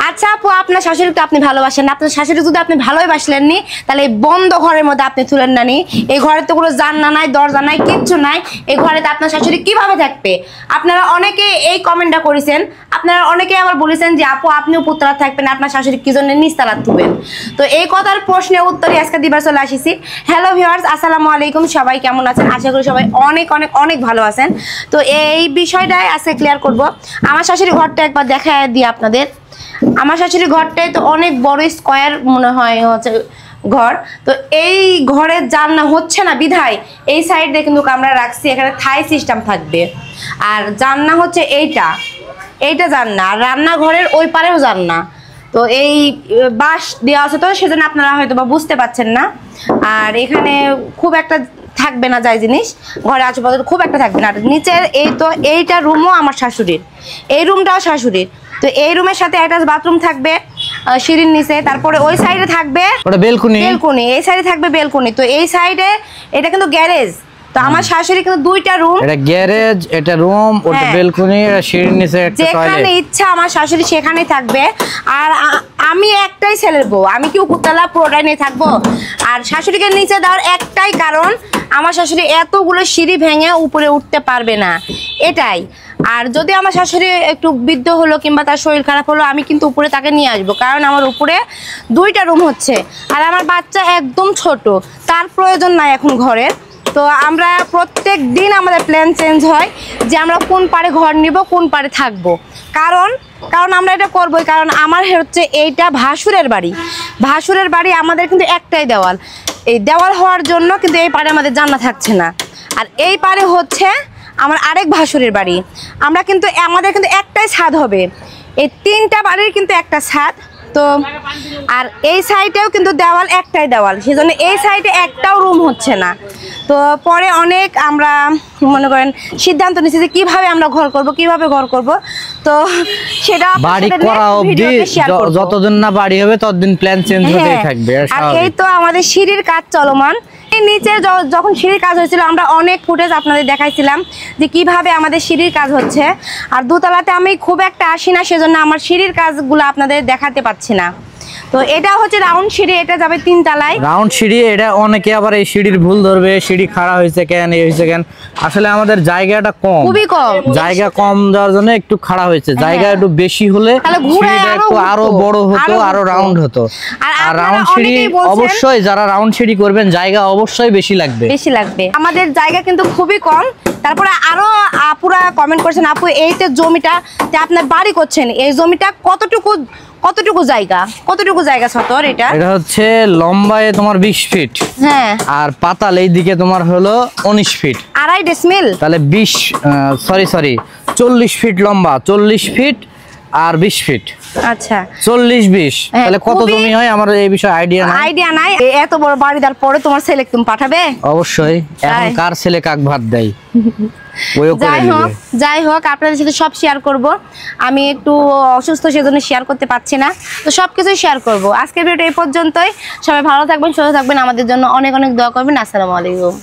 আচ্ছা আপু, আপনার শাশুড়ি তো আপনি ভালোবাসেন, আপনার শাশুড়ি যদি আপনি ভালোই বাসলেন নি, তাহলে এই বন্ধ ঘরের মধ্যে আপনি তুলেন না নি। এই ঘরে তো কোনো জানলা নাই, দরজা নাই, কিচ্ছু নাই। এই ঘরে তো আপনার শাশুড়ি কিভাবে থাকবে? আপনারা অনেকে এই কমেন্টটা করেছেন, আপনারা অনেকে আবার বলেছেন যে আপু আপনিও পুতলা থাকবেন, আপনার শাশুড়ি কি জন্য নিচতলা তুবেন। তো এই কথার প্রশ্নের উত্তরই আজকে দিবার চলে আসিছি। হ্যালো ভিউয়ার্স, আসসালামু আলাইকুম। সবাই কেমন আছেন? আশা করি সবাই অনেক অনেক অনেক ভালো আছেন। তো এই বিষয়টাই আজকে ক্লিয়ার করব। আমার শাশুড়ি ঘরটা একবার দেখায় দিই আপনাদের। আমার শাশুড়ি ঘরটাই তো অনেক বড় স্কোয়ার মনে হয় হচ্ছে ঘর। তো এই ঘরের জানলা হচ্ছে না বিধায় এই সাইড দিয়ে কিন্তু আমরা রাখছি, এখানে থাই সিস্টেম থাকবে। আর জানলা হচ্ছে এইটা জানলা, আর রান্নাঘরের ওই পারেও জানলা। তো এই বাঁশ দেওয়া আছে, তো সেজন্য আপনারা হয়তো বা বুঝতে পারছেন না। আর এখানে খুব একটা থাকবে না যাই জিনিস, ঘরে আশেপাশে খুব একটা থাকবে না। আর নিচের এইটা রুমও আমার শাশুড়ির, এই রুমটাও শাশুড়ির। তো এই রুমের সাথে অ্যাটাচ বাথরুম থাকবে সিঁড়ির নিচে। তারপরে ওই সাইডে থাকবে বেলকনি, এই সাইডে থাকবে বেলকনি। তো এই সাইডে এটা কিন্তু গ্যারেজ। তো আমার শাশুড়ি কিন্তু দুইটা রুম, এটা গ্যারেজ, এটা রুম, ওটা বেলকনি, এটা সিঁড়ির নিচে একটা টয়লেট। যেখানে ইচ্ছা আমার শাশুড়ি সেখানেই থাকবে। আর আমি একটাই ছেলের বউ, আমি কি উপরতলা পুরোটাই নিয়ে থাকবো? আর শাশুড়িকে নিচে দেওয়ার একটাই কারণ, আমার শাশুড়ি এতগুলো সিঁড়ি ভেঙে উপরে উঠতে পারবে না, এটাই। আর যদি আমার শাশুড়ি একটু বৃদ্ধ হলো কিংবা তার শরীর খারাপ হলো, আমি কিন্তু উপরে তাকে নিয়ে আসবো, কারণ আমার উপরে দুইটা রুম হচ্ছে। আর আমার বাচ্চা একদম ছোট, তার প্রয়োজন নাই এখন ঘরের। তো আমরা প্রত্যেক দিন আমাদের প্ল্যান চেঞ্জ হয় যে আমরা কোন পারে ঘর নিব, কোন পারে থাকবো। কারণ আমরা এটা করবোই, কারণ আমার হচ্ছে এইটা ভাসুরের বাড়ি। আমাদের কিন্তু একটাই দেওয়াল, এই দেওয়াল হওয়ার জন্য কিন্তু এই পারে আমাদের জানলা থাকছে না। আর এই পারে হচ্ছে আমার আরেক ভাসুরের বাড়ি। আমাদের কিন্তু একটাই ছাদ হবে, এই তিনটা বাড়ির কিন্তু একটা ছাদ। তো আর এই সাইডেও কিন্তু দেওয়াল, একটাই দেওয়াল, সেজন্য এই সাইডে একটাও রুম হচ্ছে না। তো পরে অনেক আমরা মনে করেন সিদ্ধান্ত নিচ্ছি যে কিভাবে আমরা ঘর করব। তো সেটা বাড়ি করা অবধি, যতদিন না বাড়ি হবে ততদিন প্ল্যান চেঞ্জ হতেই থাকবে। আর এই তো আমাদের সিঁড়ির কাজ চলমান। নিচে যখন সিঁড়ির কাজ হয়েছিল আমরা অনেক ফুটেজ আপনাদের দেখাইছিলাম যে কিভাবে আমাদের সিঁড়ির কাজ হচ্ছে। আর দোতলাতে আমি খুব একটা আসি না, সেজন্য আমার সিঁড়ির কাজগুলো আপনাদের দেখাতে পাচ্ছি না। তো এটা হচ্ছে রাউন্ড সিঁড়ি, এটা যাবে 3 তলায় রাউন্ড সিঁড়ি। এটা অনেকে আবার এই সিঁড়ির ভুল ধরবে, সিঁড়ি খাড়া হয়েছে কেন, এই হয়েছে কেন। আসলে আমাদের জায়গাটা কম, খুবই কম, জায়গা কম যাওয়ার জন্য একটু খাড়া হয়েছে। জায়গা একটু বেশি হলে সিঁড়িটা একটু আরো বড় হতো, আরো রাউন্ড হতো। আর রাউন্ড সিঁড়ি অবশ্যই, যারা রাউন্ড সিঁড়ি করবেন জায়গা অবশ্যই বেশি লাগবে। আমাদের জায়গা কিন্তু খুবই কম। তারপরে আরো আপুরা কমেন্ট করছেন, আপু এই যে জমিটা যে আপনার বাড়ি করছেন, এই জমিটা কতটুকু জায়গা সতর? এটা হচ্ছে লম্বায় তোমার 20 ফিট, হ্যাঁ, আর পাতাল এই দিকে তোমার হলো 19 ফিট, 2.5 ডেসিমেল। তাহলে 40 ফিট লম্বা, 40 ফিট আর 20 ফিট। আচ্ছা, 40-20, তাহলে কত জমি হয় আমার এই বিষয়ে আইডিয়া নাই। এত বড় বাড়ি দেওয়ার পরে তোমার ছেলে তুমি পাঠাবে? অবশ্যই। এখন কার ছেলে কাক ভাত দেয়? যাই হোক আপনাদের সাথে সব শেয়ার করব। আমি একটু অসুস্থ, সেজন্য শেয়ার করতে পারছি না। তো সবকিছুই শেয়ার করব। আজকের ভিডিওটা এই পর্যন্তই। সবাই ভালো থাকবেন, সুস্থ থাকবেন, আমাদের জন্য অনেক অনেক দোয়া করবেন। আসসালামু আলাইকুম।